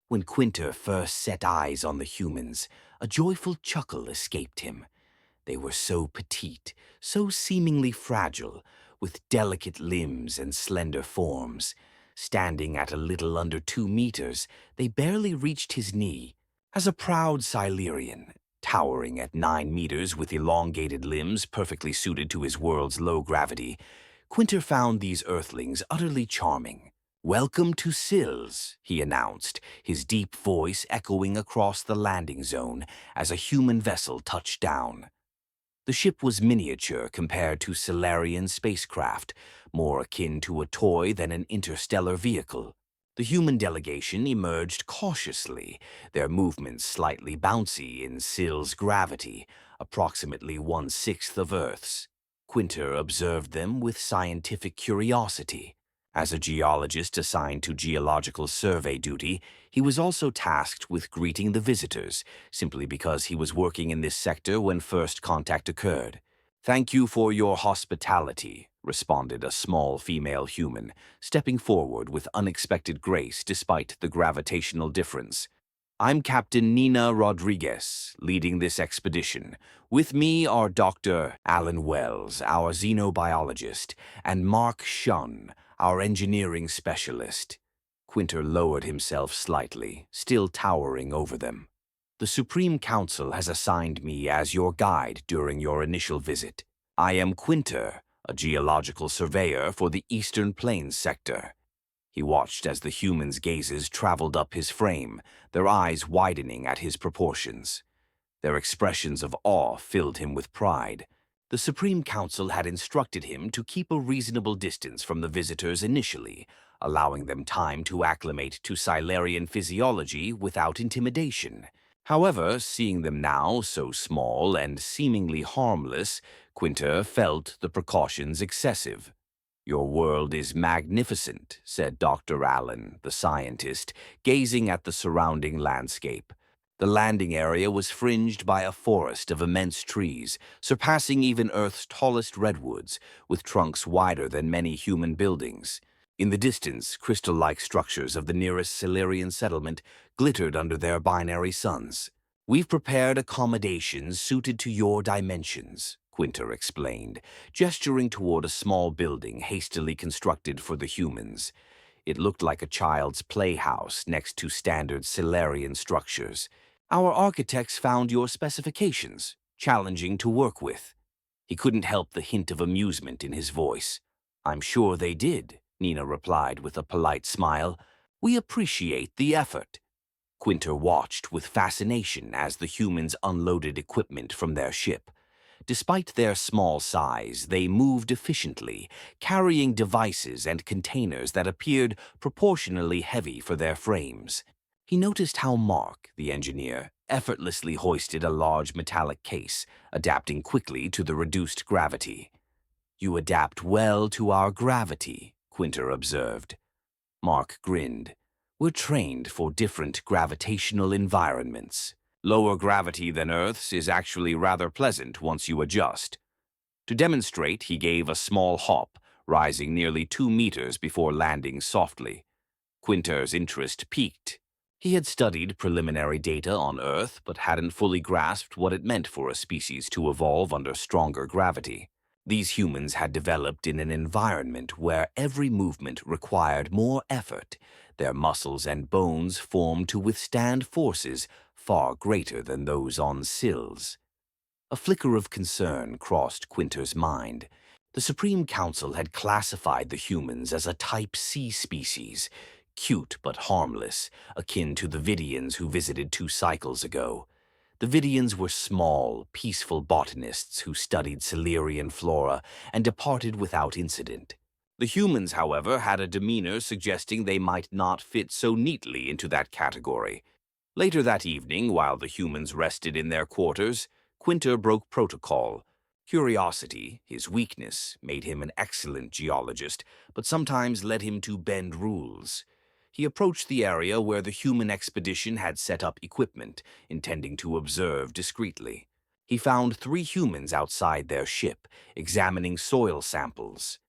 When Quinter first set eyes on the humans, a joyful chuckle escaped him. They were so petite, so seemingly fragile, with delicate limbs and slender forms. Standing at a little under 2 meters, they barely reached his knee. As a proud Silurian, towering at 9 meters with elongated limbs perfectly suited to his world's low gravity, Quinter found these earthlings utterly charming. "Welcome to Sils," he announced, his deep voice echoing across the landing zone as a human vessel touched down. The ship was miniature compared to Solarian spacecraft, more akin to a toy than an interstellar vehicle. The human delegation emerged cautiously, their movements slightly bouncy in Sils gravity, approximately 1/6 of Earth's. Quinter observed them with scientific curiosity. As a geologist assigned to geological survey duty, he was also tasked with greeting the visitors, simply because he was working in this sector when first contact occurred. "Thank you for your hospitality," responded a small female human, stepping forward with unexpected grace despite the gravitational difference. "I'm Captain Nina Rodriguez, leading this expedition. With me are Dr. Alan Wells, our xenobiologist, and Mark Shunn, our engineering specialist." Quinter lowered himself slightly, still towering over them. "The Supreme Council has assigned me as your guide during your initial visit. I am Quinter, a geological surveyor for the Eastern Plains sector." He watched as the humans' gazes traveled up his frame, their eyes widening at his proportions. Their expressions of awe filled him with pride. The Supreme Council had instructed him to keep a reasonable distance from the visitors initially, allowing them time to acclimate to Silurian physiology without intimidation. However, seeing them now so small and seemingly harmless, Quinter felt the precautions excessive. "Your world is magnificent," said Dr. Allen, the scientist, gazing at the surrounding landscape. The landing area was fringed by a forest of immense trees, surpassing even Earth's tallest redwoods, with trunks wider than many human buildings. In the distance, crystal-like structures of the nearest Silurian settlement glittered under their binary suns. "We've prepared accommodations suited to your dimensions," Quinter explained, gesturing toward a small building hastily constructed for the humans. It looked like a child's playhouse next to standard Silurian structures. "Our architects found your specifications challenging to work with." He couldn't help the hint of amusement in his voice. "I'm sure they did," Nina replied with a polite smile. "We appreciate the effort." Quinter watched with fascination as the humans unloaded equipment from their ship. Despite their small size, they moved efficiently, carrying devices and containers that appeared proportionally heavy for their frames. He noticed how Mark, the engineer, effortlessly hoisted a large metallic case, adapting quickly to the reduced gravity. "You adapt well to our gravity," Quinter observed. Mark grinned. "We're trained for different gravitational environments. Lower gravity than Earth's is actually rather pleasant once you adjust." To demonstrate, he gave a small hop, rising nearly 2 meters before landing softly. Quinter's interest piqued. He had studied preliminary data on Earth, but hadn't fully grasped what it meant for a species to evolve under stronger gravity. These humans had developed in an environment where every movement required more effort. Their muscles and bones formed to withstand forces far greater than those on Sils. A flicker of concern crossed Quinter's mind. The Supreme Council had classified the humans as a Type C species, cute but harmless, akin to the Vidians who visited 2 cycles ago. The Vidians were small, peaceful botanists who studied Silurian flora and departed without incident. The humans, however, had a demeanor suggesting they might not fit so neatly into that category. Later that evening, while the humans rested in their quarters, Quinter broke protocol. Curiosity, his weakness, made him an excellent geologist, but sometimes led him to bend rules. He approached the area where the human expedition had set up equipment, intending to observe discreetly. He found 3 humans outside their ship, examining soil samples.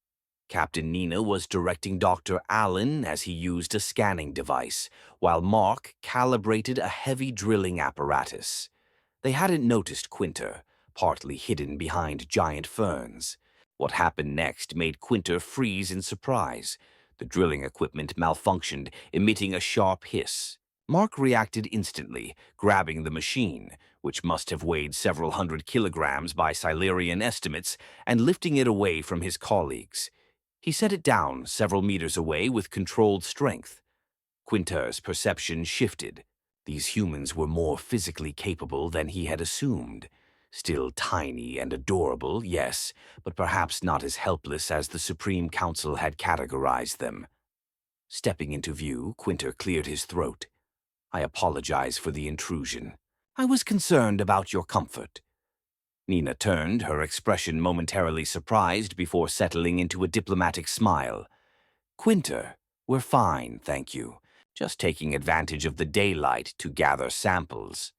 Captain Nina was directing Dr. Allen as he used a scanning device, while Mark calibrated a heavy drilling apparatus. They hadn't noticed Quinter, partly hidden behind giant ferns. What happened next made Quinter freeze in surprise. The drilling equipment malfunctioned, emitting a sharp hiss. Mark reacted instantly, grabbing the machine, which must have weighed several hundred kilograms by Silurian estimates, and lifting it away from his colleagues. He set it down several meters away with controlled strength. Quinter's perception shifted. These humans were more physically capable than he had assumed. Still tiny and adorable, yes, but perhaps not as helpless as the Supreme Council had categorized them. Stepping into view, Quinter cleared his throat. "I apologize for the intrusion. I was concerned about your comfort." Nina turned, her expression momentarily surprised before settling into a diplomatic smile. "Quinter, we're fine, thank you. Just taking advantage of the daylight to gather samples."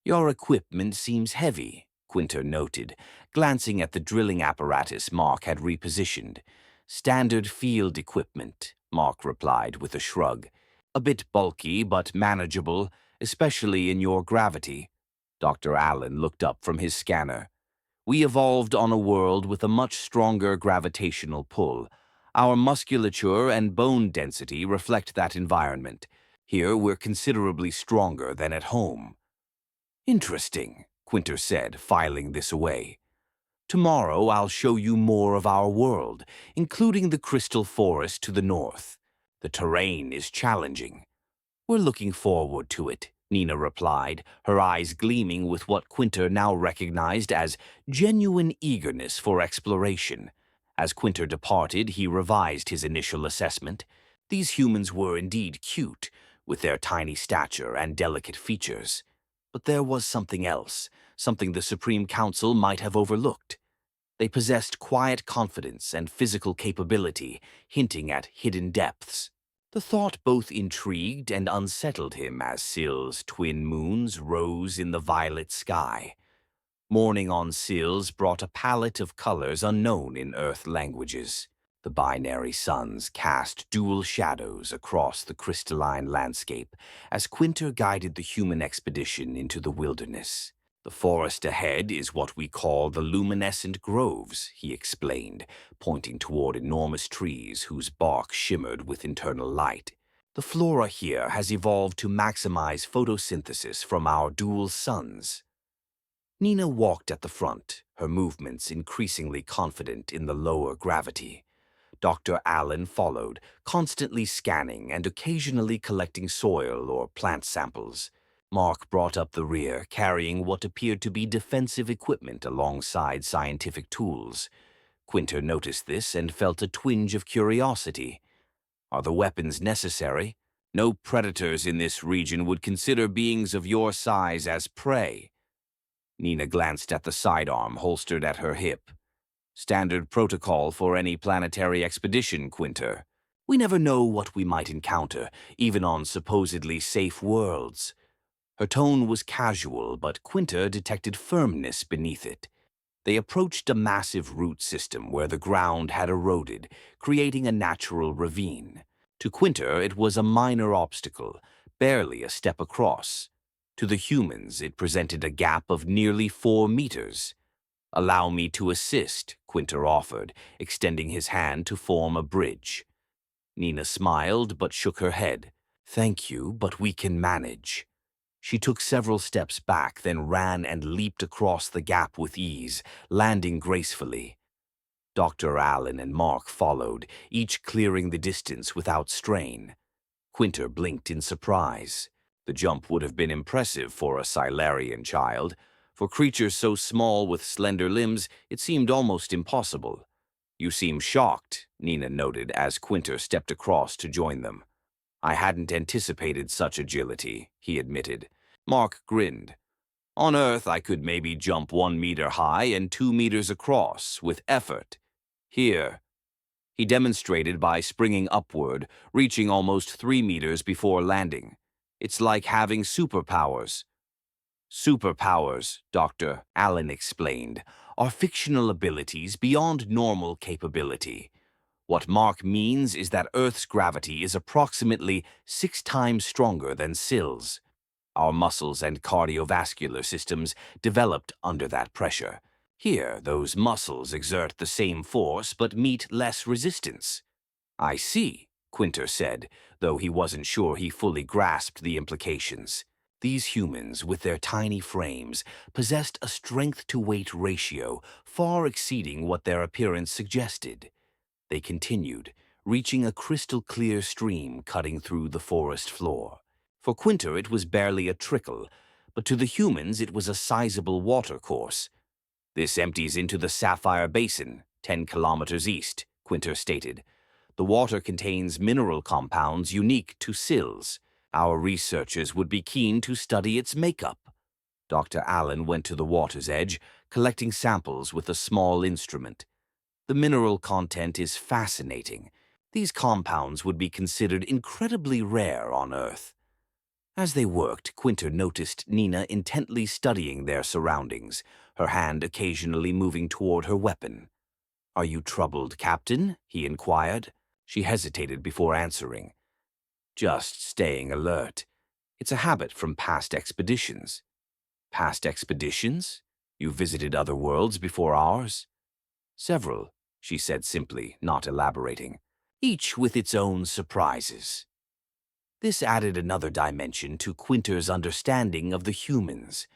"Your equipment seems heavy," Quinter noted, glancing at the drilling apparatus Mark had repositioned. "Standard field equipment," Mark replied with a shrug. "A bit bulky, but manageable, especially in your gravity." Dr. Allen looked up from his scanner. "We evolved on a world with a much stronger gravitational pull. Our musculature and bone density reflect that environment. Here we're considerably stronger than at home." "Interesting," Quinter said, filing this away. "Tomorrow I'll show you more of our world, including the crystal forest to the north. The terrain is challenging." "We're looking forward to it," Nina replied, her eyes gleaming with what Quinter now recognized as genuine eagerness for exploration. As Quinter departed, he revised his initial assessment. These humans were indeed cute, with their tiny stature and delicate features. But there was something else, something the Supreme Council might have overlooked. They possessed quiet confidence and physical capability, hinting at hidden depths. The thought both intrigued and unsettled him as Syl's twin moons rose in the violet sky. Morning on Syl's brought a palette of colors unknown in Earth languages. The binary suns cast dual shadows across the crystalline landscape as Quinter guided the human expedition into the wilderness. "The forest ahead is what we call the luminescent groves," he explained, pointing toward enormous trees whose bark shimmered with internal light. "The flora here has evolved to maximize photosynthesis from our dual suns." Nina walked at the front, her movements increasingly confident in the lower gravity. Dr. Allen followed, constantly scanning and occasionally collecting soil or plant samples. Mark brought up the rear, carrying what appeared to be defensive equipment alongside scientific tools. Quinter noticed this and felt a twinge of curiosity. "Are the weapons necessary? No predators in this region would consider beings of your size as prey." Nina glanced at the sidearm holstered at her hip. "Standard protocol for any planetary expedition, Quinter. We never know what we might encounter, even on supposedly safe worlds." Her tone was casual, but Quinter detected firmness beneath it. They approached a massive root system where the ground had eroded, creating a natural ravine. To Quinter, it was a minor obstacle, barely a step across. To the humans, it presented a gap of nearly 4 meters. "Allow me to assist," Quinter offered, extending his hand to form a bridge. Nina smiled but shook her head. "Thank you, but we can manage." She took several steps back, then ran and leaped across the gap with ease, landing gracefully. Dr. Allen and Mark followed, each clearing the distance without strain. Quinter blinked in surprise. The jump would have been impressive for a Silurian child. For creatures so small with slender limbs, it seemed almost impossible. "You seem shocked," Nina noted as Quinter stepped across to join them. "I hadn't anticipated such agility," he admitted. Mark grinned. "On Earth, I could maybe jump 1 meter high and 2 meters across, with effort. Here." He demonstrated by springing upward, reaching almost 3 meters before landing. "It's like having superpowers." "Superpowers," Dr. Allen explained, "are fictional abilities beyond normal capability. What Mark means is that Earth's gravity is approximately 6 times stronger than Syl's. Our muscles and cardiovascular systems developed under that pressure. Here, those muscles exert the same force but meet less resistance. I see, Quinter said, though he wasn't sure he fully grasped the implications. These humans, with their tiny frames, possessed a strength-to-weight ratio far exceeding what their appearance suggested. They continued, reaching a crystal-clear stream cutting through the forest floor. For Quinter it was barely a trickle, but to the humans it was a sizable watercourse. This empties into the Sapphire Basin, 10 kilometers east, Quinter stated. The water contains mineral compounds unique to Syl's. Our researchers would be keen to study its makeup. Dr. Allen went to the water's edge, collecting samples with a small instrument. The mineral content is fascinating. These compounds would be considered incredibly rare on Earth. As they worked, Quinter noticed Nina intently studying their surroundings, her hand occasionally moving toward her weapon. "Are you troubled, Captain?" he inquired. She hesitated before answering. "Just staying alert. It's a habit from past expeditions." "Past expeditions? You visited other worlds before ours?" "Several," she said simply, not elaborating. "Each with its own surprises." This added another dimension to Quinter's understanding of the humans.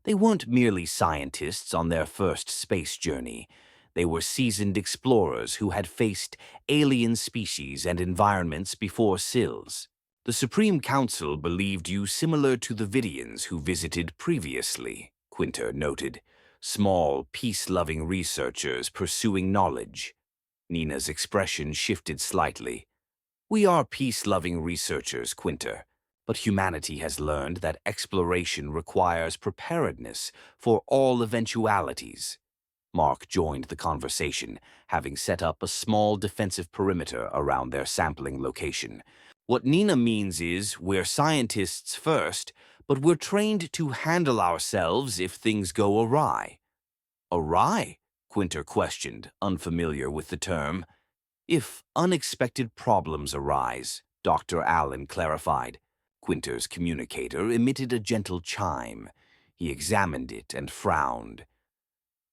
They weren't merely scientists on their first space journey. They were seasoned explorers who had faced alien species and environments before Syl's. "The Supreme Council believed you similar to the Vidians who visited previously," Quinter noted. "Small, peace-loving researchers pursuing knowledge." Nina's expression shifted slightly. "We are peace-loving researchers, Quinter, but humanity has learned that exploration requires preparedness for all eventualities." Mark joined the conversation, having set up a small defensive perimeter around their sampling location. "What Nina means is, we're scientists first, but we're trained to handle ourselves if things go awry." "Awry?" Quinter questioned, unfamiliar with the term. "If unexpected problems arise," Dr. Allen clarified. Quinter's communicator emitted a gentle chime. He examined it and frowned.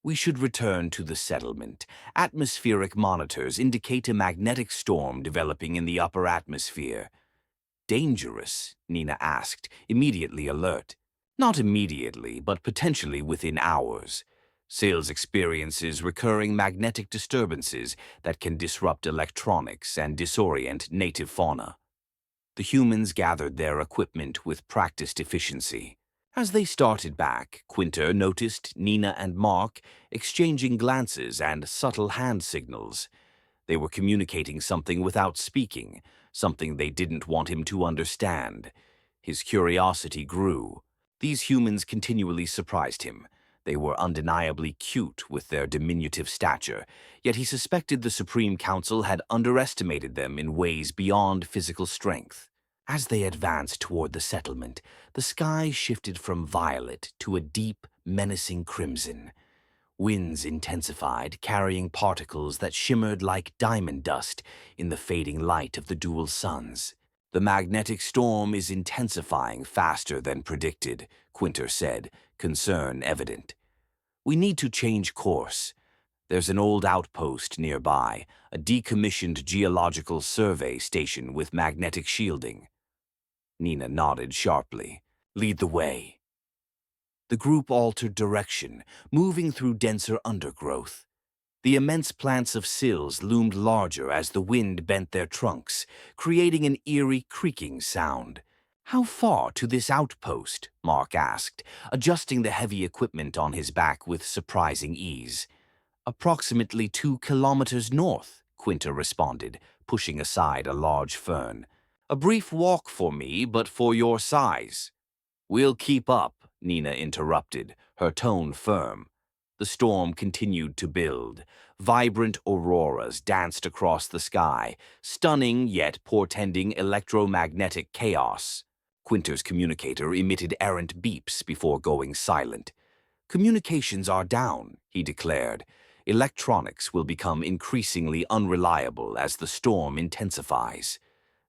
"We should return to the settlement. Atmospheric monitors indicate a magnetic storm developing in the upper atmosphere." "Dangerous?" Nina asked, immediately alert. "Not immediately, but potentially within hours. Sales experiences recurring magnetic disturbances that can disrupt electronics and disorient native fauna." The humans gathered their equipment with practiced efficiency. As they started back, Quinter noticed Nina and Mark exchanging glances and subtle hand signals. They were communicating something without speaking, something they didn't want him to understand. His curiosity grew. These humans continually surprised him. They were undeniably cute with their diminutive stature, yet he suspected the Supreme Council had underestimated them in ways beyond physical strength. As they advanced toward the settlement, the sky shifted from violet to a deep, menacing crimson. Winds intensified, carrying particles that shimmered like diamond dust in the fading light of the dual suns. "The magnetic storm is intensifying faster than predicted," Quinter said, concern evident. "We need to change course. There's an old outpost nearby, a decommissioned geological survey station with magnetic shielding." Nina nodded sharply. "Lead the way." The group altered direction, moving through denser undergrowth. The immense plants of Syl's loomed larger as the wind bent their trunks, creating an eerie creaking sound. "How far to this outpost?" Mark asked, adjusting the heavy equipment on his back with surprising ease. "Approximately 2 kilometers north," Quinter responded, pushing aside a large fern. "A brief walk for me, but for your size." "We'll keep up," Nina interrupted, her tone firm. The storm continued to build. Vibrant auroras danced across the sky, stunning yet portending electromagnetic chaos. Quinter's communicator emitted errant beeps before going silent. "Communications are down," he declared. Electronics will become increasingly unreliable as the storm intensifies.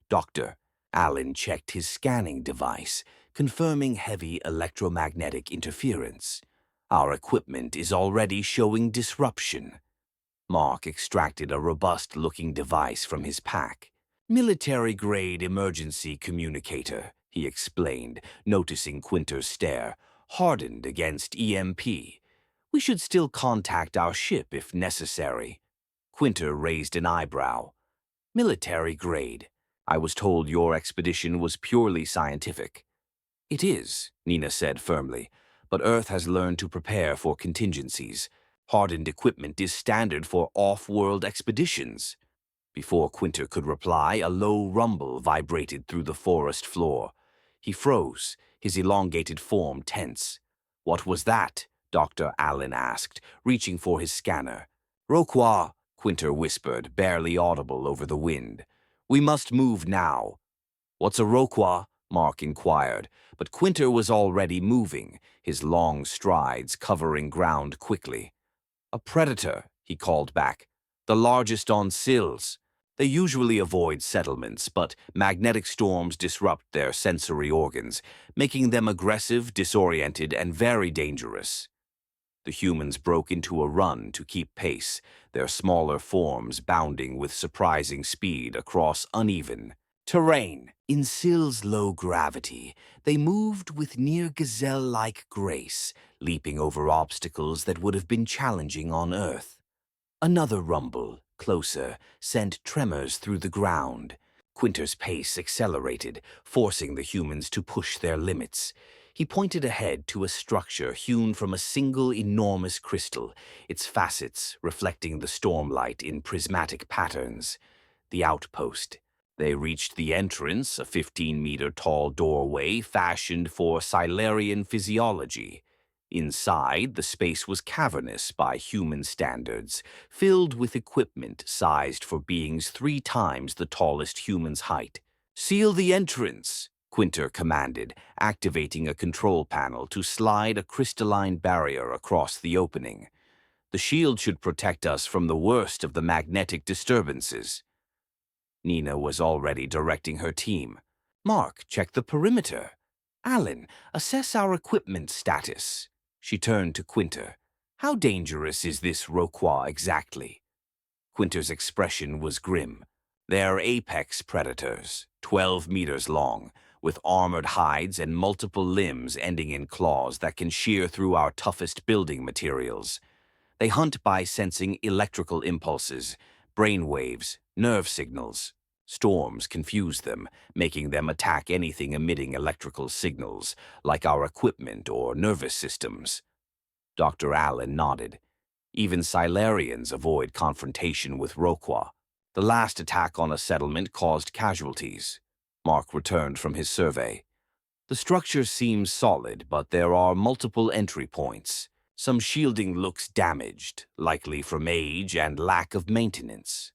Dr. Allen checked his scanning device, confirming heavy electromagnetic interference. Our equipment is already showing disruption. Mark extracted a robust-looking device from his pack. Military-grade emergency communicator, he explained, noticing Quinter's stare, hardened against EMP. We should still contact our ship if necessary. Quinter raised an eyebrow. Military-grade. I was told your expedition was purely scientific. It is, Nina said firmly, but Earth has learned to prepare for contingencies. Hardened equipment is standard for off-world expeditions. Before Quinter could reply, a low rumble vibrated through the forest floor. He froze, his elongated form tense. What was that? Dr. Allen asked, reaching for his scanner. Rokwa, Quinter whispered, barely audible over the wind. We must move now. What's a Rokwa? Mark inquired, but Quinter was already moving, his long strides covering ground quickly. A predator, he called back. The largest on sills. They usually avoid settlements, but magnetic storms disrupt their sensory organs, making them aggressive, disoriented, and very dangerous. The humans broke into a run to keep pace, their smaller forms bounding with surprising speed across uneven terrain. In Sill's low gravity, they moved with near gazelle-like grace, leaping over obstacles that would have been challenging on Earth. Another rumble, closer, sent tremors through the ground. Quinter's pace accelerated, forcing the humans to push their limits. He pointed ahead to a structure hewn from a single enormous crystal, its facets reflecting the stormlight in prismatic patterns. The outpost. They reached the entrance, a 15-meter-tall doorway fashioned for Silurian physiology. Inside, the space was cavernous by human standards, filled with equipment sized for beings 3 times the tallest human's height. Seal the entrance, Quinter commanded, activating a control panel to slide a crystalline barrier across the opening. The shield should protect us from the worst of the magnetic disturbances. Nina was already directing her team. Mark, check the perimeter. Allen, assess our equipment status. She turned to Quinter. How dangerous is this Rokwa exactly? Quinter's expression was grim. They're apex predators, 12 meters long, with armored hides and multiple limbs ending in claws that can shear through our toughest building materials. They hunt by sensing electrical impulses, brain waves, nerve signals. Storms confuse them, making them attack anything emitting electrical signals, like our equipment or nervous systems. Dr. Allen nodded. Even Silurians avoid confrontation with Rokwa. The last attack on a settlement caused casualties. Mark returned from his survey. The structure seems solid, but there are multiple entry points. Some shielding looks damaged, likely from age and lack of maintenance.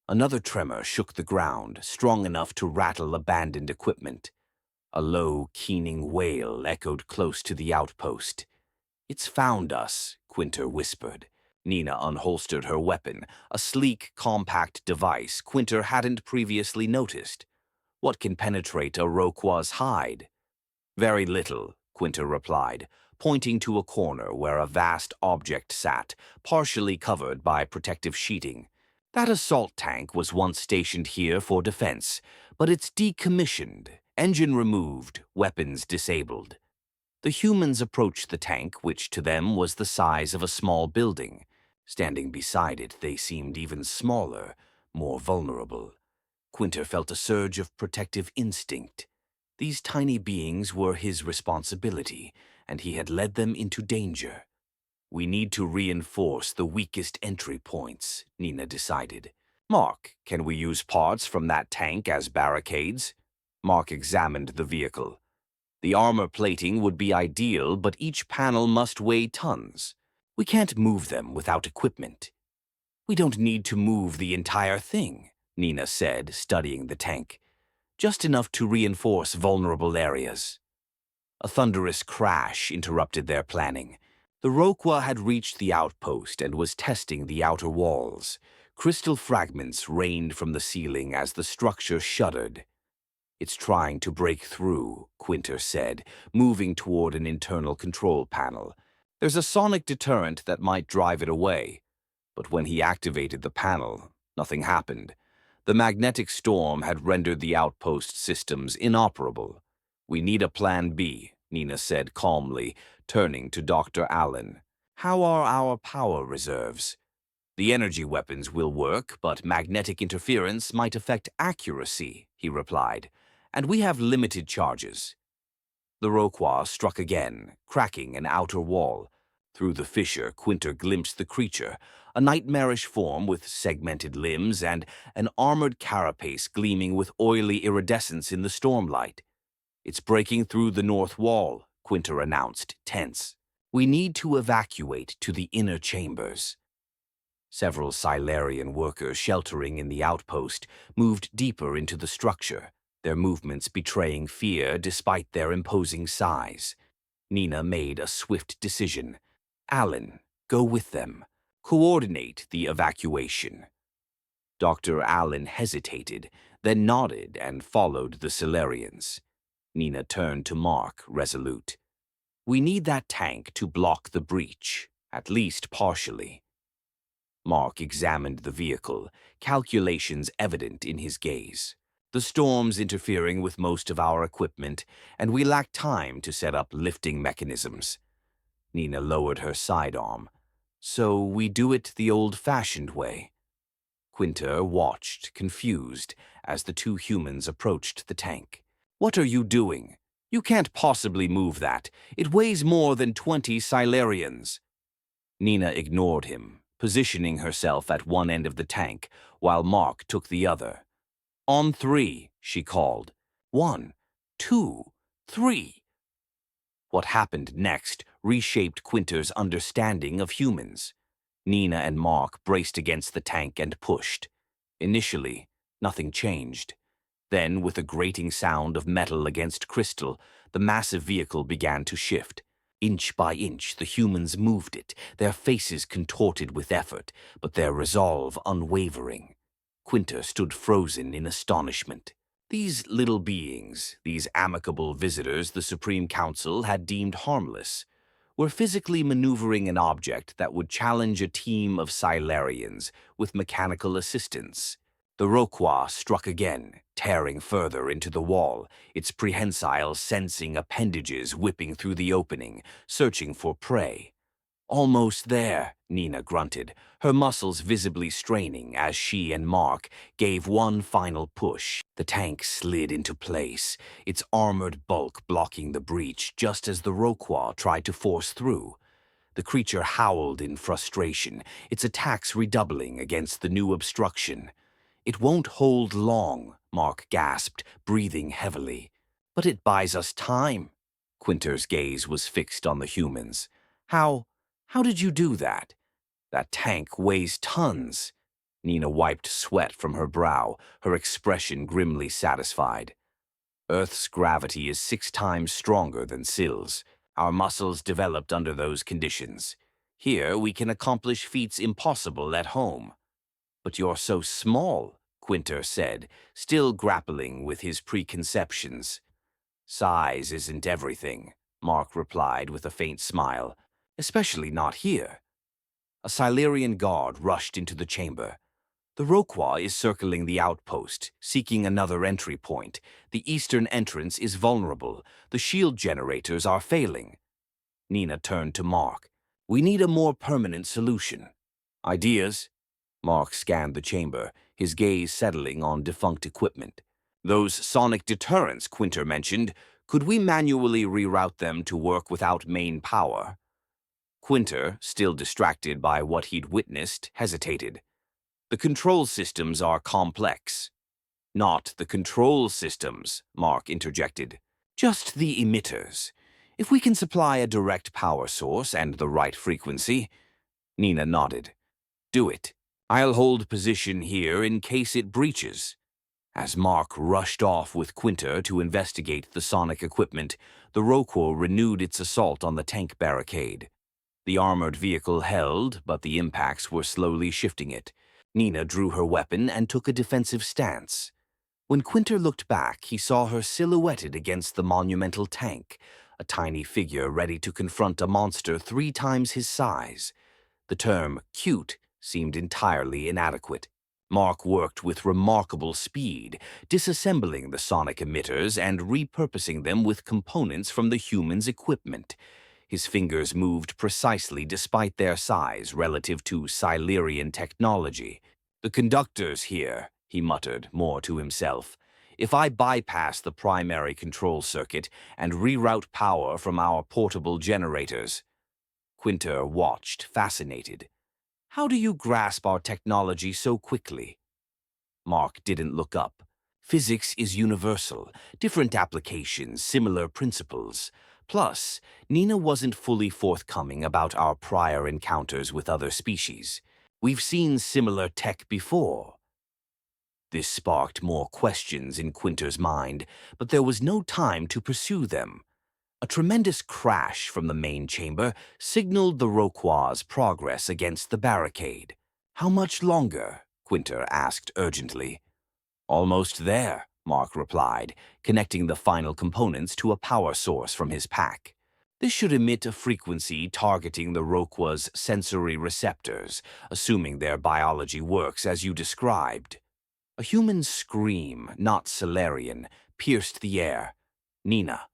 Another tremor shook the ground, strong enough to rattle abandoned equipment. A low, keening wail echoed close to the outpost. It's found us, Quinter whispered. Nina unholstered her weapon, a sleek, compact device Quinter hadn't previously noticed. What can penetrate a Rokwa's hide? Very little, Quinter replied, pointing to a corner where a vast object sat, partially covered by protective sheeting. That assault tank was once stationed here for defense, but it's decommissioned, engine removed, weapons disabled. The humans approached the tank, which to them was the size of a small building. Standing beside it, they seemed even smaller, more vulnerable. Quinter felt a surge of protective instinct. These tiny beings were his responsibility, and he had led them into danger. We need to reinforce the weakest entry points, Nina decided. Mark, can we use parts from that tank as barricades? Mark examined the vehicle. The armor plating would be ideal, but each panel must weigh tons. We can't move them without equipment. We don't need to move the entire thing, Nina said, studying the tank. Just enough to reinforce vulnerable areas. A thunderous crash interrupted their planning. The Rokwa had reached the outpost and was testing the outer walls. Crystal fragments rained from the ceiling as the structure shuddered. "It's trying to break through," Quinter said, moving toward an internal control panel. "There's a sonic deterrent that might drive it away." But when he activated the panel, nothing happened. The magnetic storm had rendered the outpost systems inoperable. "We need a plan B," Nina said calmly, turning to Dr. Allen. "How are our power reserves?" "The energy weapons will work, but magnetic interference might affect accuracy," he replied. "And we have limited charges." The Rokwa struck again, cracking an outer wall. Through the fissure, Quinter glimpsed the creature, a nightmarish form with segmented limbs and an armored carapace gleaming with oily iridescence in the stormlight. "It's breaking through the north wall," Quinter announced, tense. "We need to evacuate to the inner chambers." Several Silarian workers sheltering in the outpost moved deeper into the structure, their movements betraying fear despite their imposing size. Nina made a swift decision. "Allen, go with them. Coordinate the evacuation." Dr. Allen hesitated, then nodded and followed the Solarians. Nina turned to Mark, resolute. "We need that tank to block the breach, at least partially." Mark examined the vehicle, calculations evident in his gaze. "The storm's interfering with most of our equipment, and we lack time to set up lifting mechanisms." Nina lowered her sidearm. "So we do it the old-fashioned way." Quinter watched, confused, as the two humans approached the tank. "What are you doing? You can't possibly move that. It weighs more than 20 Silarians." Nina ignored him, positioning herself at one end of the tank, while Mark took the other. "On three," she called. "1, 2, 3. What happened next reshaped Quinter's understanding of humans. Nina and Mark braced against the tank and pushed. Initially, nothing changed. Then, with a grating sound of metal against crystal, the massive vehicle began to shift. Inch by inch, the humans moved it, their faces contorted with effort, but their resolve unwavering. Quinter stood frozen in astonishment. These little beings, these amicable visitors the Supreme Council had deemed harmless, were physically maneuvering an object that would challenge a team of Silarians with mechanical assistance. The Rokwa struck again, tearing further into the wall, its prehensile sensing appendages whipping through the opening, searching for prey. "Almost there," Nina grunted, her muscles visibly straining as she and Mark gave one final push. The tank slid into place, its armored bulk blocking the breach just as the Rokwa tried to force through. The creature howled in frustration, its attacks redoubling against the new obstruction. "It won't hold long," Mark gasped, breathing heavily. "But it buys us time." Quinter's gaze was fixed on the humans. How did you do that?" "That tank weighs tons." Nina wiped sweat from her brow, her expression grimly satisfied. "Earth's gravity is 6 times stronger than Syl's. Our muscles developed under those conditions. Here we can accomplish feats impossible at home." "But you're so small," Quinter said, still grappling with his preconceptions. "Size isn't everything," Mark replied with a faint smile. "Especially not here." A Silurian guard rushed into the chamber. "The Rokwa is circling the outpost, seeking another entry point. The eastern entrance is vulnerable. The shield generators are failing." Nina turned to Mark. "We need a more permanent solution." "Ideas?" Mark scanned the chamber, his gaze settling on defunct equipment. "Those sonic deterrents Quinter mentioned, could we manually reroute them to work without main power?" Quinter, still distracted by what he'd witnessed, hesitated. "The control systems are complex." "Not the control systems," Mark interjected. "Just the emitters. If we can supply a direct power source and the right frequency." Nina nodded. "Do it. I'll hold position here in case it breaches." As Mark rushed off with Quinter to investigate the sonic equipment, the Rokwa renewed its assault on the tank barricade. The armored vehicle held, but the impacts were slowly shifting it. Nina drew her weapon and took a defensive stance. When Quinter looked back, he saw her silhouetted against the monumental tank, a tiny figure ready to confront a monster 3 times his size. The term cute seemed entirely inadequate. Mark worked with remarkable speed, disassembling the sonic emitters and repurposing them with components from the human's equipment. His fingers moved precisely despite their size relative to Silurian technology. "The conductors here," he muttered, more to himself. "If I bypass the primary control circuit and reroute power from our portable generators—" Quinter watched, fascinated. "How do you grasp our technology so quickly?" Mark didn't look up. Physics is universal, different applications, similar principles. Plus, Nina wasn't fully forthcoming about our prior encounters with other species. "We've seen similar tech before." This sparked more questions in Quinter's mind, but there was no time to pursue them. A tremendous crash from the main chamber signaled the Roquois' progress against the barricade. "How much longer?" Quinter asked urgently. "Almost there," Mark replied, connecting the final components to a power source from his pack. "This should emit a frequency targeting the Roquois' sensory receptors, assuming their biology works as you described." A human scream, not Solarian, pierced the air. "Nina."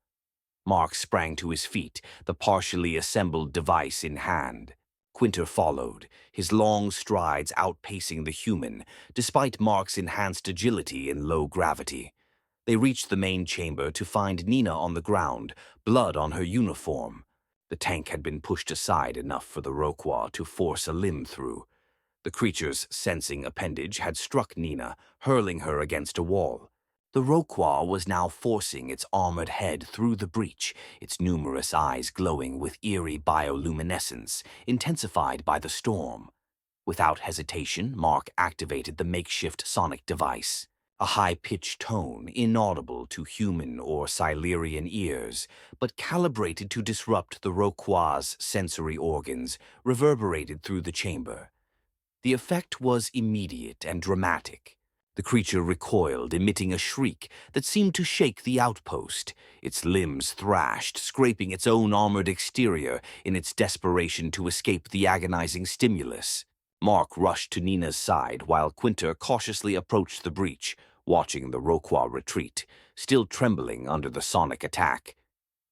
Mark sprang to his feet, the partially assembled device in hand. Quinter followed, his long strides outpacing the human, despite Mark's enhanced agility in low gravity. They reached the main chamber to find Nina on the ground, blood on her uniform. The tank had been pushed aside enough for the Roquois to force a limb through. The creature's sensing appendage had struck Nina, hurling her against a wall. The Roquois was now forcing its armored head through the breach, its numerous eyes glowing with eerie bioluminescence, intensified by the storm. Without hesitation, Mark activated the makeshift sonic device. A high-pitched tone, inaudible to human or Silurian ears, but calibrated to disrupt the Roquois' sensory organs, reverberated through the chamber. The effect was immediate and dramatic. The creature recoiled, emitting a shriek that seemed to shake the outpost. Its limbs thrashed, scraping its own armored exterior in its desperation to escape the agonizing stimulus. Mark rushed to Nina's side while Quinter cautiously approached the breach, watching the Roquois retreat, still trembling under the sonic attack.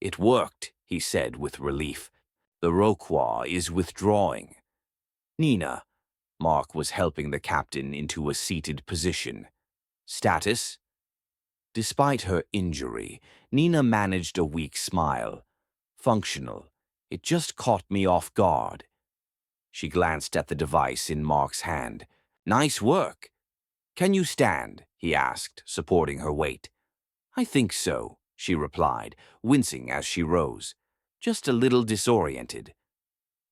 "It worked," he said with relief. "The Roquois is withdrawing." "Nina." Mark was helping the captain into a seated position. "Status?" Despite her injury, Nina managed a weak smile. "Functional. It just caught me off guard." She glanced at the device in Mark's hand. "Nice work." "Can you stand?" he asked, supporting her weight. "I think so," she replied, wincing as she rose. "Just a little disoriented."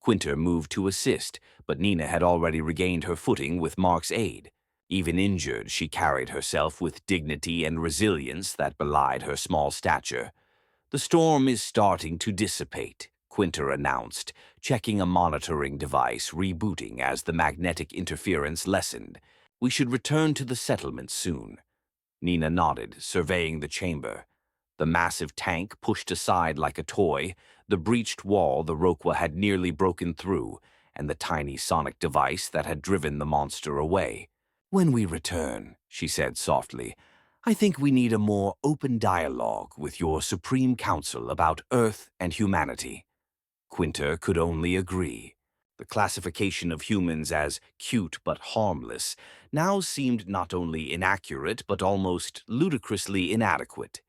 Quinter moved to assist, but Nina had already regained her footing with Mark's aid. Even injured, she carried herself with dignity and resilience that belied her small stature. "The storm is starting to dissipate," Quinter announced, checking a monitoring device rebooting as the magnetic interference lessened. "We should return to the settlement soon." Nina nodded, surveying the chamber. The massive tank pushed aside like a toy, the breached wall the Roqua had nearly broken through, and the tiny sonic device that had driven the monster away. "When we return," she said softly, "I think we need a more open dialogue with your Supreme Council about Earth and humanity." Quinter could only agree. The classification of humans as cute but harmless now seemed not only inaccurate but almost ludicrously inadequate.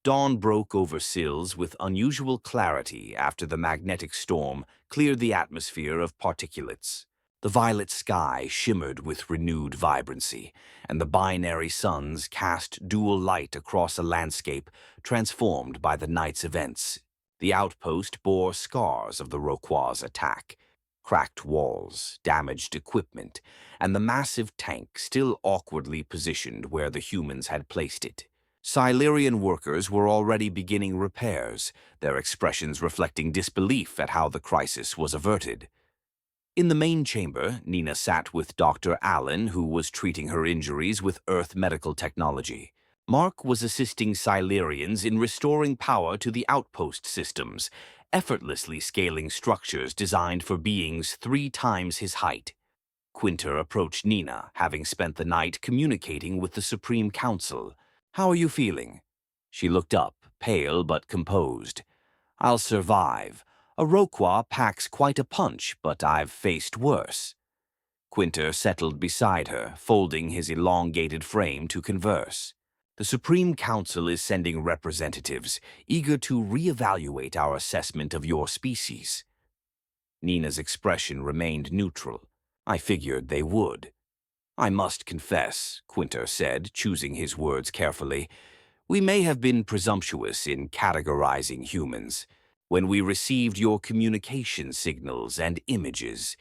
Dawn broke over Sills with unusual clarity after the magnetic storm cleared the atmosphere of particulates. The violet sky shimmered with renewed vibrancy, and the binary suns cast dual light across a landscape transformed by the night's events. The outpost bore scars of the Roquois' attack: cracked walls, damaged equipment, and the massive tank still awkwardly positioned where the humans had placed it. Silurian workers were already beginning repairs, their expressions reflecting disbelief at how the crisis was averted. In the main chamber, Nina sat with Dr. Allen, who was treating her injuries with Earth medical technology. Mark was assisting Silurians in restoring power to the outpost systems, effortlessly scaling structures designed for beings 3 times his height. Quinter approached Nina, having spent the night communicating with the Supreme Council. "How are you feeling?" She looked up, pale but composed. "I'll survive. A Roquois packs quite a punch, but I've faced worse." Quinter settled beside her, folding his elongated frame to converse. "The Supreme Council is sending representatives, eager to reevaluate our assessment of your species." Nina's expression remained neutral. "I figured they would." "I must confess," Quinter said, choosing his words carefully, "we may have been presumptuous in categorizing humans. When we received your communication signals and images,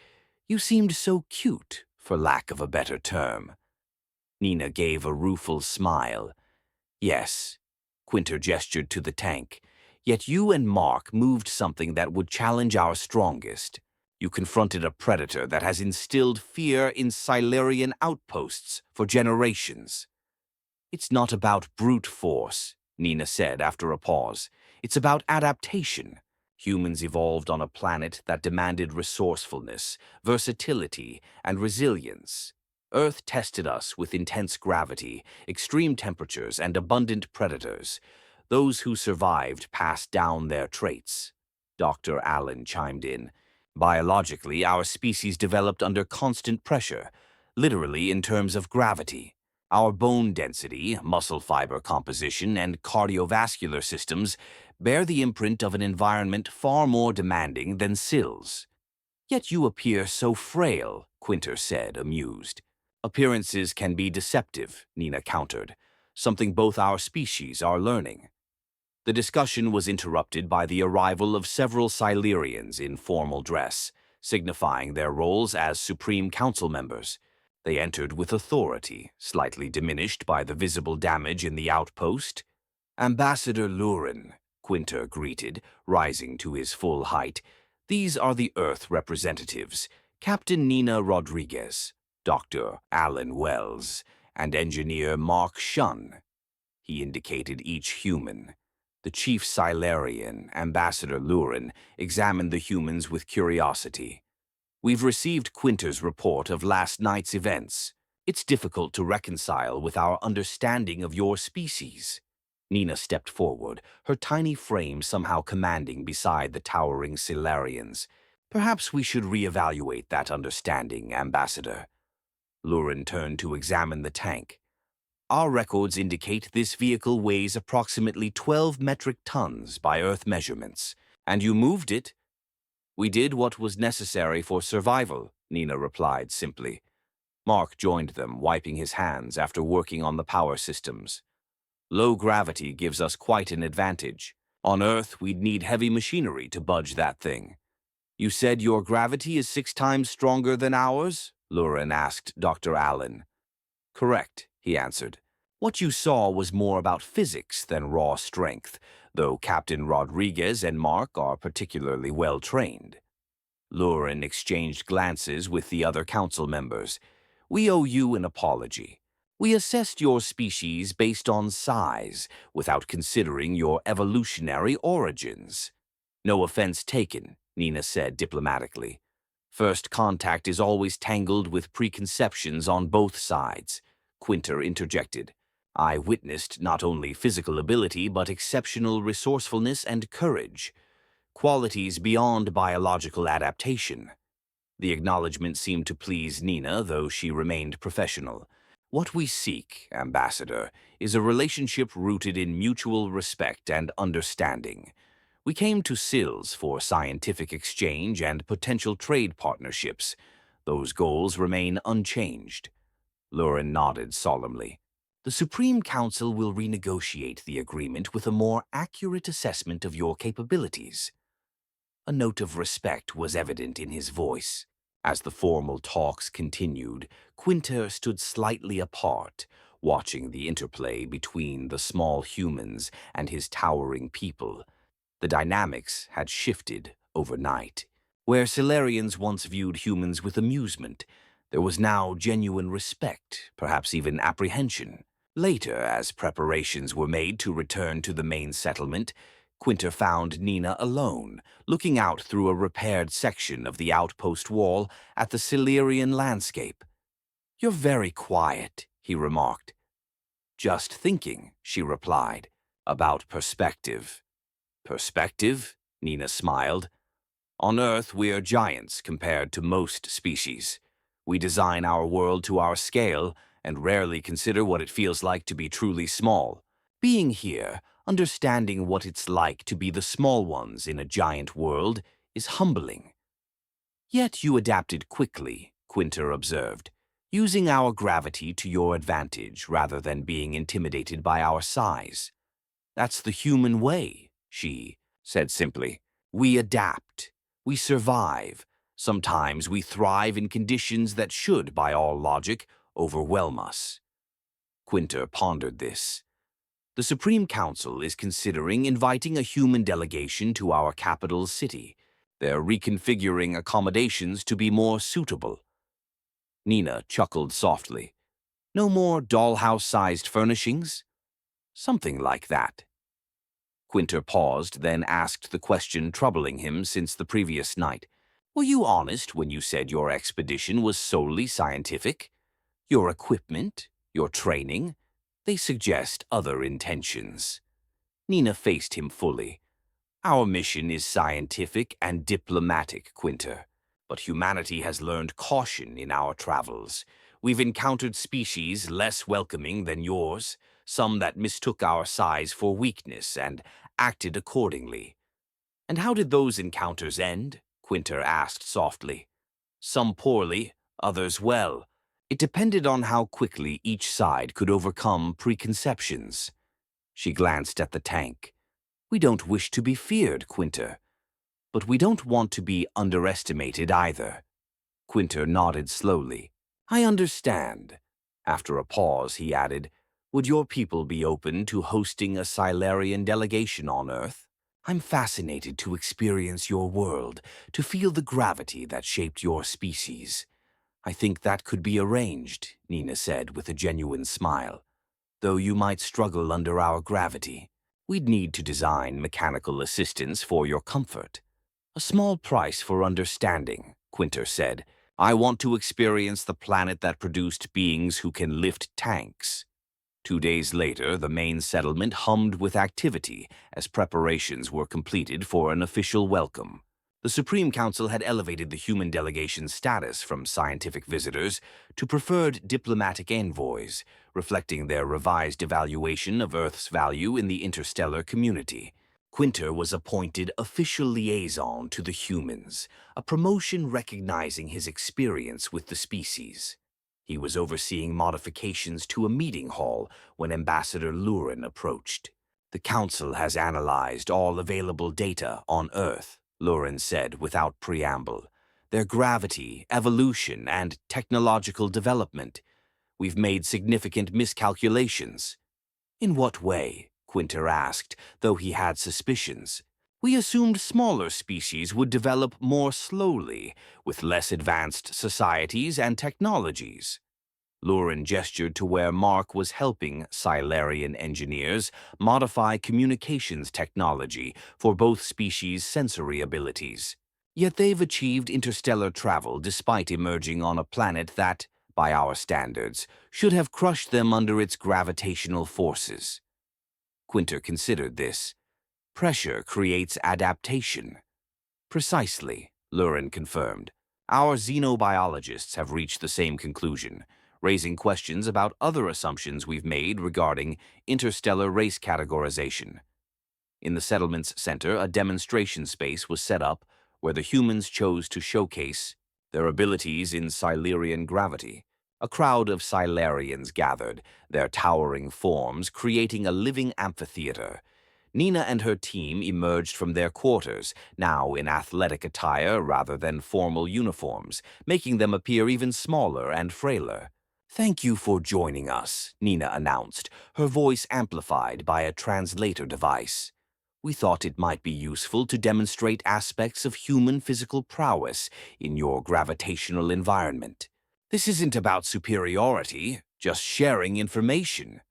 you seemed so cute, for lack of a better term." Nina gave a rueful smile. "Yes." Quinter gestured to the tank. "Yet you and Mark moved something that would challenge our strongest. You confronted a predator that has instilled fear in Silurian outposts for generations." "It's not about brute force," Nina said after a pause. "It's about adaptation. Humans evolved on a planet that demanded resourcefulness, versatility, and resilience. Earth tested us with intense gravity, extreme temperatures, and abundant predators. Those who survived passed down their traits." Dr. Allen chimed in. "Biologically, our species developed under constant pressure, literally in terms of gravity. Our bone density, muscle fiber composition, and cardiovascular systems bear the imprint of an environment far more demanding than Syl's." "Yet you appear so frail," Quinter said, amused. "Appearances can be deceptive," Nina countered, "something both our species are learning." The discussion was interrupted by the arrival of several Silurians in formal dress, signifying their roles as Supreme Council members. They entered with authority, slightly diminished by the visible damage in the outpost. "Ambassador Lurin," Quinter greeted, rising to his full height. "These are the Earth representatives, Captain Nina Rodriguez, Dr. Alan Wells, and Engineer Mark Shun." He indicated each human. The chief Silurian, Ambassador Lurin, examined the humans with curiosity. "We've received Quinter's report of last night's events. It's difficult to reconcile with our understanding of your species." Nina stepped forward, her tiny frame somehow commanding beside the towering Silurians. "Perhaps we should reevaluate that understanding, Ambassador." Lurin turned to examine the tank. "Our records indicate this vehicle weighs approximately 12 metric tons by Earth measurements. And you moved it." "We did what was necessary for survival," Nina replied simply. Mark joined them, wiping his hands after working on the power systems. "Low gravity gives us quite an advantage. On Earth, we'd need heavy machinery to budge that thing." "You said your gravity is 6 times stronger than ours?" Lurin asked Dr. Allen. "Correct," he answered. "What you saw was more about physics than raw strength, though Captain Rodriguez and Mark are particularly well trained." Lurin exchanged glances with the other council members. "We owe you an apology. We assessed your species based on size, without considering your evolutionary origins." "No offense taken," Nina said diplomatically. "First contact is always tangled with preconceptions on both sides," Quinter interjected. "I witnessed not only physical ability but exceptional resourcefulness and courage, qualities beyond biological adaptation." The acknowledgement seemed to please Nina, though she remained professional. "What we seek, Ambassador, is a relationship rooted in mutual respect and understanding. We came to Sils for scientific exchange and potential trade partnerships. Those goals remain unchanged." Lurin nodded solemnly. "The Supreme Council will renegotiate the agreement with a more accurate assessment of your capabilities." A note of respect was evident in his voice. As the formal talks continued, Quinter stood slightly apart, watching the interplay between the small humans and his towering people. The dynamics had shifted overnight. Where Solarians once viewed humans with amusement, there was now genuine respect, perhaps even apprehension. Later, as preparations were made to return to the main settlement, Quinter found Nina alone, looking out through a repaired section of the outpost wall at the Silurian landscape. "You're very quiet," he remarked. "Just thinking," she replied, "about perspective." "Perspective?" Nina smiled. "On Earth, we're giants compared to most species. We design our world to our scale and rarely consider what it feels like to be truly small. Being here, understanding what it's like to be the small ones in a giant world, is humbling." "Yet you adapted quickly," Quinter observed, "using our gravity to your advantage rather than being intimidated by our size." "That's the human way," she said simply. "We adapt. We survive. Sometimes we thrive in conditions that should, by all logic, overwhelm us." Quinter pondered this. "The Supreme Council is considering inviting a human delegation to our capital city. They're reconfiguring accommodations to be more suitable." Nina chuckled softly. "No more dollhouse-sized furnishings?" "Something like that." Quinter paused, then asked the question troubling him since the previous night. "Were you honest when you said your expedition was solely scientific? Your equipment, your training, they suggest other intentions." Nina faced him fully. "Our mission is scientific and diplomatic, Quinter. But humanity has learned caution in our travels. We've encountered species less welcoming than yours, some that mistook our size for weakness and acted accordingly." "And how did those encounters end?" Quinter asked softly. "Some poorly, others well. It depended on how quickly each side could overcome preconceptions." She glanced at the tank. "We don't wish to be feared, Quinter. But we don't want to be underestimated either." Quinter nodded slowly. "I understand." After a pause, he added, "Would your people be open to hosting a Silurian delegation on Earth? I'm fascinated to experience your world, to feel the gravity that shaped your species." "I think that could be arranged," Nina said with a genuine smile. "Though you might struggle under our gravity. We'd need to design mechanical assistance for your comfort." "A small price for understanding," Quinter said. "I want to experience the planet that produced beings who can lift tanks." 2 days later, the main settlement hummed with activity as preparations were completed for an official welcome. The Supreme Council had elevated the human delegation's status from scientific visitors to preferred diplomatic envoys, reflecting their revised evaluation of Earth's value in the interstellar community. Quinter was appointed official liaison to the humans, a promotion recognizing his experience with the species. He was overseeing modifications to a meeting hall when Ambassador Lurin approached. "The Council has analyzed all available data on Earth," Lurin said without preamble. "Their gravity, evolution, and technological development. We've made significant miscalculations." "In what way?" Quinter asked, though he had suspicions. "We assumed smaller species would develop more slowly, with less advanced societies and technologies." Lurin gestured to where Mark was helping Silurian engineers modify communications technology for both species' sensory abilities. "Yet they've achieved interstellar travel despite emerging on a planet that, by our standards, should have crushed them under its gravitational forces." Quinter considered this. "Pressure creates adaptation." "Precisely," Lurin confirmed. "Our xenobiologists have reached the same conclusion, raising questions about other assumptions we've made regarding interstellar race categorization." In the settlement's center, a demonstration space was set up where the humans chose to showcase their abilities in Silurian gravity. A crowd of Silurians gathered, their towering forms creating a living amphitheater. Nina and her team emerged from their quarters, now in athletic attire rather than formal uniforms, making them appear even smaller and frailer. Thank you for joining us, Nina announced, her voice amplified by a translator device. We thought it might be useful to demonstrate aspects of human physical prowess in your gravitational environment. This isn't about superiority, just sharing information.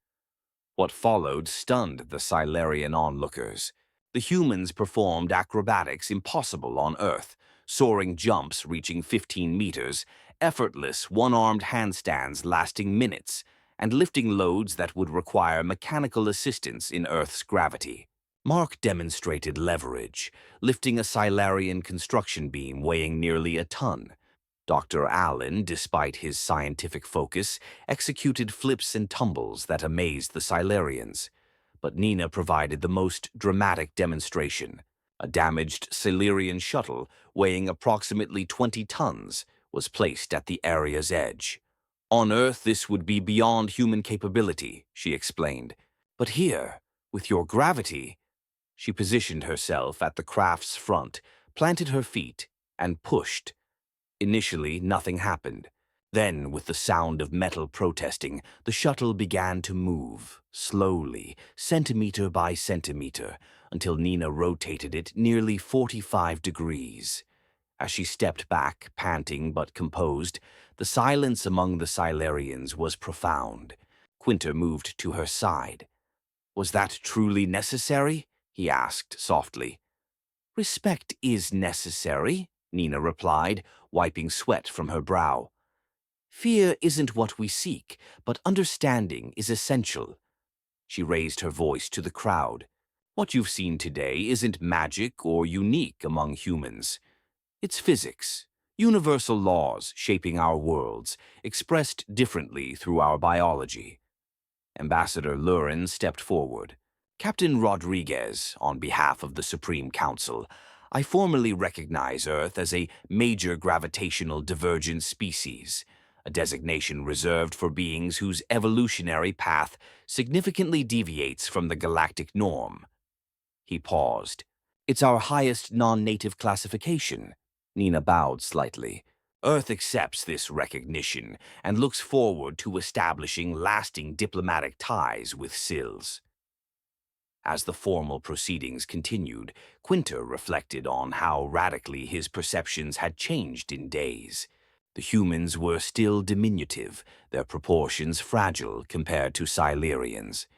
What followed stunned the Silurian onlookers. The humans performed acrobatics impossible on Earth, soaring jumps reaching 15 meters, effortless one-armed handstands lasting minutes, and lifting loads that would require mechanical assistance in Earth's gravity. Mark demonstrated leverage, lifting a Silurian construction beam weighing nearly a ton. Dr. Allen, despite his scientific focus, executed flips and tumbles that amazed the Silurians. But Nina provided the most dramatic demonstration. A damaged Silurian shuttle, weighing approximately 20 tons, was placed at the area's edge. On Earth, this would be beyond human capability, she explained. But here, with your gravity, she positioned herself at the craft's front, planted her feet, and pushed. Initially, nothing happened. Then, with the sound of metal protesting, the shuttle began to move, slowly, centimeter by centimeter, until Nina rotated it nearly 45 degrees. As she stepped back, panting but composed, the silence among the Silurians was profound. Quinter moved to her side. "Was that truly necessary?" he asked softly. "Respect is necessary," Nina replied, wiping sweat from her brow. "Fear isn't what we seek, but understanding is essential." She raised her voice to the crowd. "What you've seen today isn't magic or unique among humans. It's physics, universal laws shaping our worlds, expressed differently through our biology." Ambassador Lurin stepped forward. "Captain Rodriguez, on behalf of the Supreme Council, I formally recognize Earth as a major gravitational divergent species, a designation reserved for beings whose evolutionary path significantly deviates from the galactic norm." He paused. "It's our highest non-native classification." Nina bowed slightly. "Earth accepts this recognition and looks forward to establishing lasting diplomatic ties with SILs." As the formal proceedings continued, Quinter reflected on how radically his perceptions had changed in days. The humans were still diminutive, their proportions fragile compared to Silurians.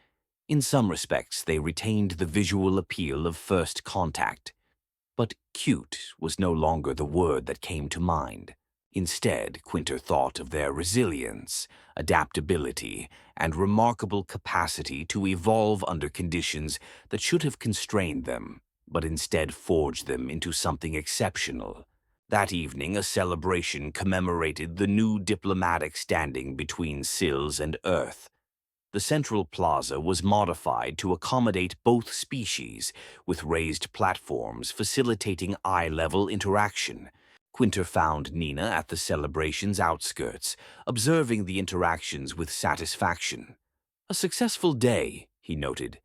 In some respects, they retained the visual appeal of first contact. But cute was no longer the word that came to mind. Instead, Quinter thought of their resilience, adaptability, and remarkable capacity to evolve under conditions that should have constrained them, but instead forged them into something exceptional. That evening, a celebration commemorated the new diplomatic standing between SILs and Earth. The central plaza was modified to accommodate both species, with raised platforms facilitating eye-level interaction. Quinter found Nina at the celebration's outskirts, observing the interactions with satisfaction. "A successful day," he noted.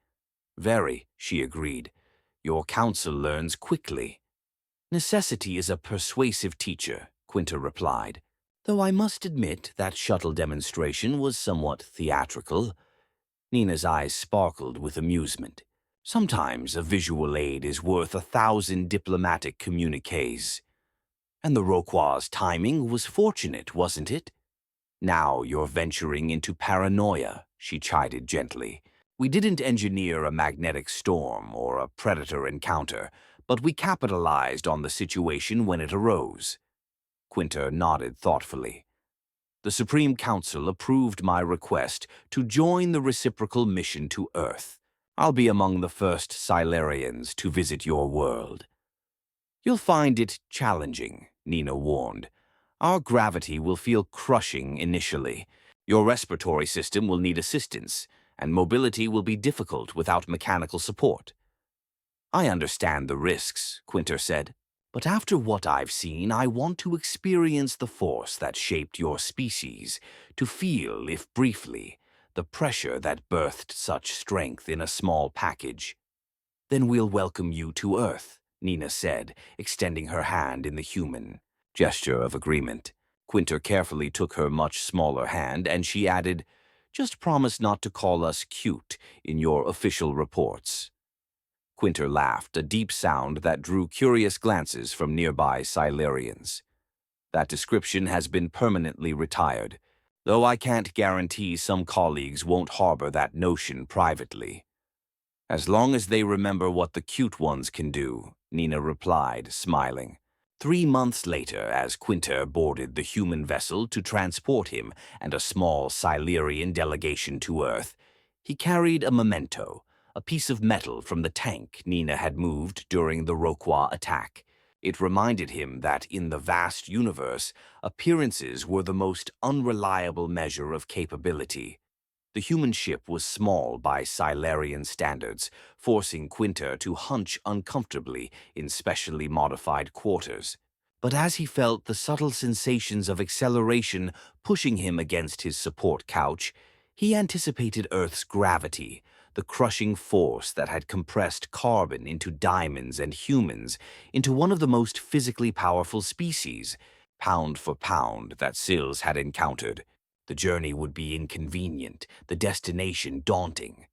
"Very," she agreed. "Your council learns quickly." "Necessity is a persuasive teacher," Quinter replied. "Though I must admit that shuttle demonstration was somewhat theatrical." Nina's eyes sparkled with amusement. "Sometimes a visual aid is worth 1,000 diplomatic communiques. And the Rocquois' timing was fortunate, wasn't it?" "Now you're venturing into paranoia," she chided gently. "We didn't engineer a magnetic storm or a predator encounter, but we capitalized on the situation when it arose." Quinter nodded thoughtfully. "The Supreme Council approved my request to join the reciprocal mission to Earth. I'll be among the first Silurians to visit your world." "You'll find it challenging," Nina warned. "Our gravity will feel crushing initially. Your respiratory system will need assistance, and mobility will be difficult without mechanical support." "I understand the risks," Quinter said. "But after what I've seen, I want to experience the force that shaped your species, to feel, if briefly, the pressure that birthed such strength in a small package." "Then we'll welcome you to Earth," Nina said, extending her hand in the human gesture of agreement. Quinter carefully took her much smaller hand, and she added, "Just promise not to call us cute in your official reports." Quinter laughed, a deep sound that drew curious glances from nearby Silurians. "That description has been permanently retired, though I can't guarantee some colleagues won't harbor that notion privately." "As long as they remember what the cute ones can do," Nina replied, smiling. 3 months later, as Quinter boarded the human vessel to transport him and a small Silurian delegation to Earth, he carried a memento, a piece of metal from the tank Nina had moved during the Rokwa attack. It reminded him that in the vast universe, appearances were the most unreliable measure of capability. The human ship was small by Silurian standards, forcing Quinter to hunch uncomfortably in specially modified quarters. But as he felt the subtle sensations of acceleration pushing him against his support couch, he anticipated Earth's gravity, the crushing force that had compressed carbon into diamonds and humans into one of the most physically powerful species, pound for pound, that Sills had encountered. The journey would be inconvenient, the destination daunting.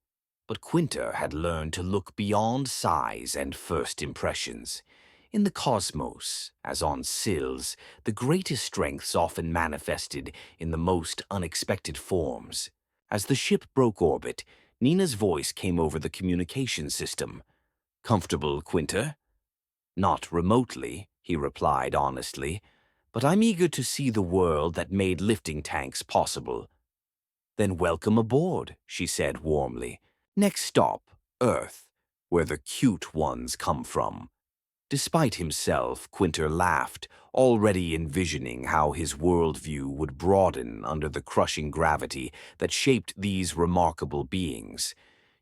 But Quinter had learned to look beyond size and first impressions. In the cosmos, as on Sills, the greatest strengths often manifested in the most unexpected forms. As the ship broke orbit, Nina's voice came over the communication system. "Comfortable, Quinter?" "Not remotely," he replied honestly, "but I'm eager to see the world that made lifting tanks possible." "Then welcome aboard," she said warmly. "Next stop, Earth, where the cute ones come from." Despite himself, Quinter laughed, already envisioning how his worldview would broaden under the crushing gravity that shaped these remarkable beings.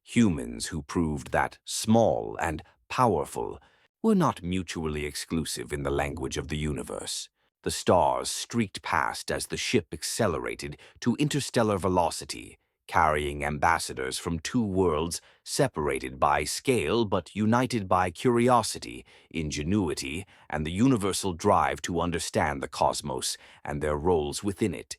Humans who proved that small and powerful were not mutually exclusive in the language of the universe. The stars streaked past as the ship accelerated to interstellar velocity, carrying ambassadors from two worlds separated by scale but united by curiosity, ingenuity, and the universal drive to understand the cosmos and their roles within it.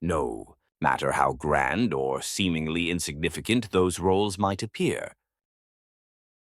No matter how grand or seemingly insignificant those roles might appear.